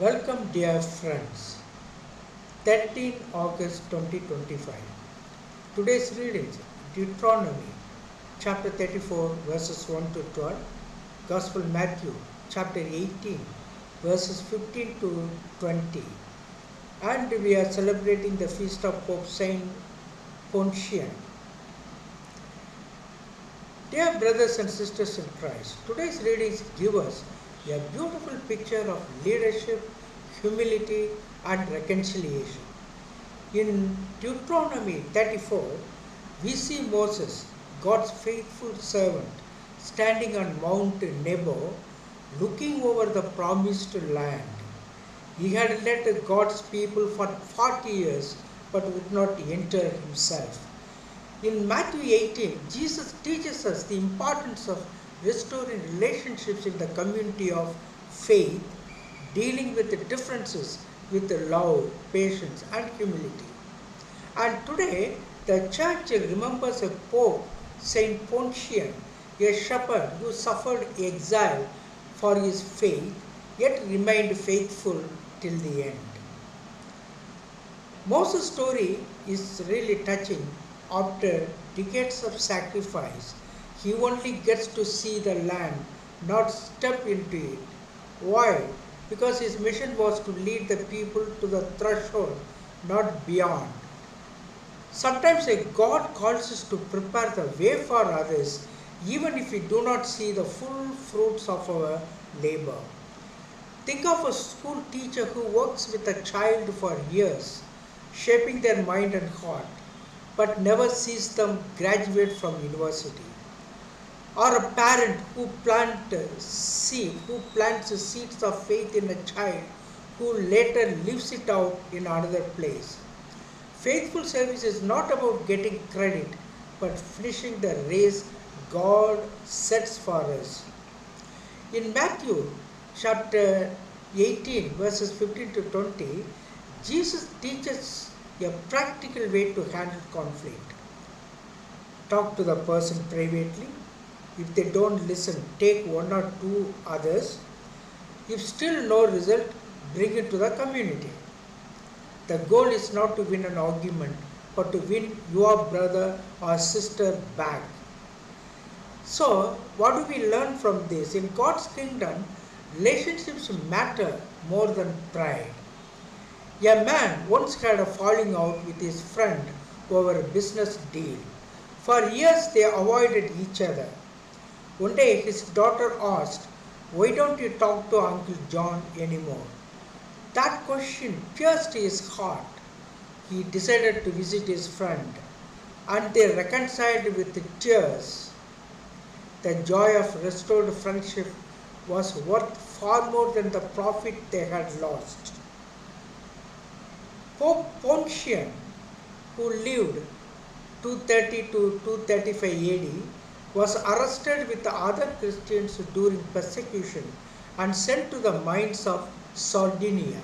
Welcome, dear friends. 13 August 2025. Today's readings Deuteronomy chapter 34, verses 1 to 12, Gospel Matthew chapter 18, verses 15 to 20. And we are celebrating the feast of Pope Saint Pontian. Dear brothers and sisters in Christ, today's readings give us a beautiful picture of leadership, humility, and reconciliation. In Deuteronomy 34, we see Moses, God's faithful servant, standing on Mount Nebo, looking over the promised land. He had led God's people for 40 years but would not enter himself. In Matthew 18, Jesus teaches us the importance of restoring relationships in the community of faith, dealing with the differences with love, patience, and humility. And today, the church remembers a Pope, Saint Pontian, a shepherd who suffered exile for his faith, yet remained faithful till the end. Moses' story is really touching. After decades of sacrifice, he only gets to see the land, not step into it. Why? Because his mission was to lead the people to the threshold, not beyond. Sometimes a God calls us to prepare the way for others, even if we do not see the full fruits of our labor. Think of a school teacher who works with a child for years, shaping their mind and heart, but never sees them graduate from university. Or a parent who plants seeds of faith in a child who later lives it out in another place. Faithful service is not about getting credit, but finishing the race God sets for us. In Matthew chapter 18, verses 15 to 20, Jesus teaches a practical way to handle conflict. Talk to the person privately. If they don't listen, take one or two others. If still no result, bring it to the community. The goal is not to win an argument, but to win your brother or sister back. So, what do we learn from this? In God's kingdom, relationships matter more than pride. A man once had a falling out with his friend over a business deal. For years they avoided each other. One day his daughter asked, "Why don't you talk to Uncle John anymore?" That question pierced his heart. He decided to visit his friend, and they reconciled with tears. The joy of restored friendship was worth far more than the profit they had lost. Pope Pontian, who lived 230 to 235 AD, was arrested with the other Christians during persecution and sent to the mines of Sardinia.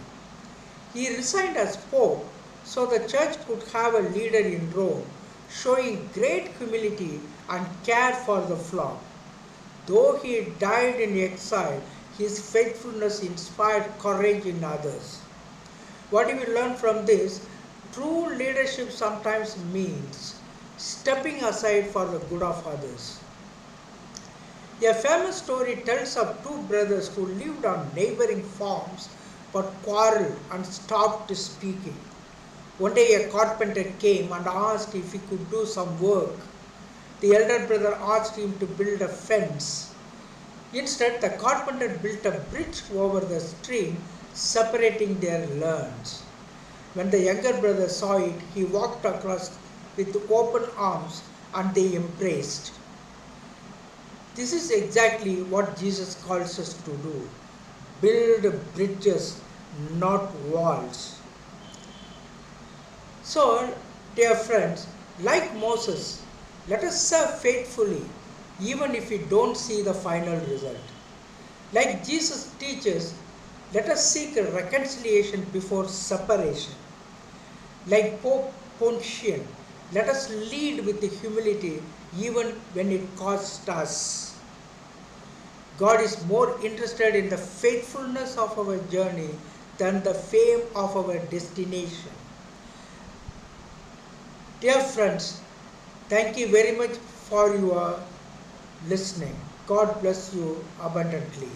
He resigned as Pope so the church could have a leader in Rome, showing great humility and care for the flock. Though he died in exile, his faithfulness inspired courage in others. What do we learn from this? True leadership sometimes means stepping aside for the good of others. A famous story tells of two brothers who lived on neighboring farms but quarreled and stopped speaking. One day a carpenter came and asked if he could do some work. The elder brother asked him to build a fence. Instead, the carpenter built a bridge over the stream, separating their lands. When the younger brother saw it, he walked across with open arms and they embraced. This is exactly what Jesus calls us to do. Build bridges, not walls. So, dear friends, like Moses, let us serve faithfully even if we don't see the final result. Like Jesus teaches, let us seek a reconciliation before separation. Like Pope Pontian, let us lead with humility even when it costs us. God is more interested in the faithfulness of our journey than the fame of our destination. Dear friends, thank you very much for your listening. God bless you abundantly.